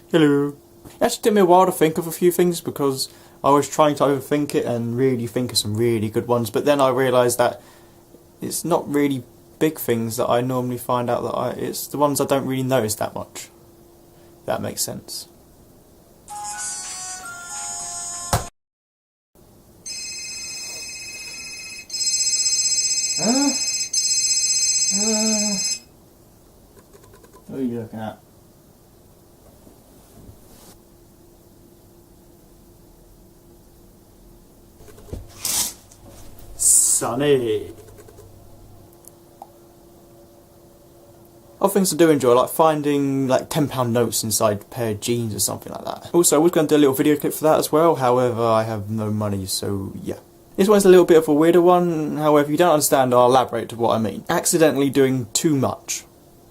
Hello. It actually took me a while to think of a few things because I was trying to overthink it and really think of some really good ones, but then I realised that it's not really big things that I normally find out that it's the ones I don't really notice that much. If that makes sense. What are you looking at? Sunny. Other things I do enjoy, like finding like £10 notes inside a pair of jeans or something like that. Also, I was going to do a little video clip for that as well, however I have no money, so yeah. This one's a little bit of a weirder one, however if you don't understand I'll elaborate to what I mean. Accidentally doing too much.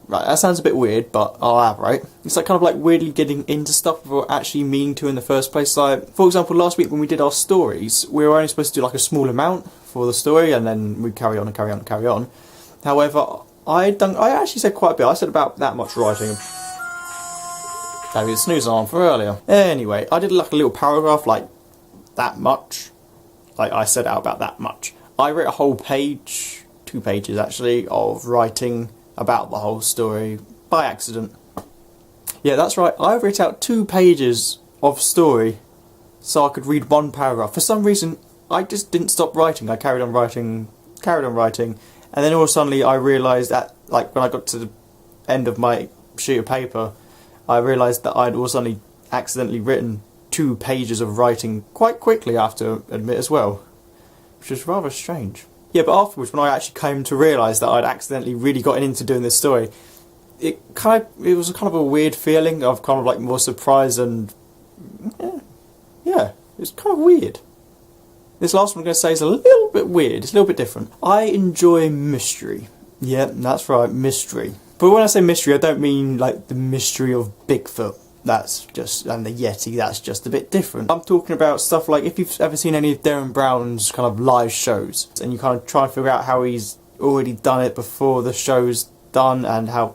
Right, that sounds a bit weird, but I'll elaborate. It's like kind of like weirdly getting into stuff without actually meaning to in the first place. Like, for example, last week when we did our stories, we were only supposed to do like a small amount for the story, and then we'd carry on and carry on and carry on. However, I actually said quite a bit. I said about that much writing. Maybe the snooze alarm for earlier. Anyway, I did like a little paragraph, like that much. Like I said out about that much. I wrote a whole page, 2 pages actually, of writing about the whole story by accident. Yeah, that's right. I wrote out 2 pages of story so I could read 1 paragraph. For some reason, I just didn't stop writing. I carried on writing, and then all of a sudden I realised that, like, when I got to the end of my sheet of paper, I realised that I'd all of a sudden accidentally written 2 pages of writing quite quickly, I have to admit as well, which is rather strange. Yeah, but afterwards, when I actually came to realise that I'd accidentally really gotten into doing this story, it was kind of a weird feeling of kind of like more surprise and yeah, it's kind of weird. This last one I'm going to say is a little bit weird. It's a little bit different. I enjoy mystery. Yeah, that's right, mystery. But when I say mystery, I don't mean like the mystery of Bigfoot. That's just, and the Yeti, that's just a bit different. I'm talking about stuff like, if you've ever seen any of Darren Brown's kind of live shows, and you kind of try and figure out how he's already done it before the show's done, and how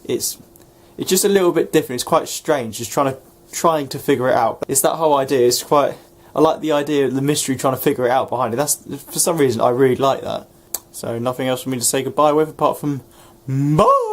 it's just a little bit different. It's quite strange, just trying to figure it out. It's that whole idea, it's quite, I like the idea of the mystery, trying to figure it out behind it. That's, for some reason, I really like that. So nothing else for me to say goodbye with apart from bye!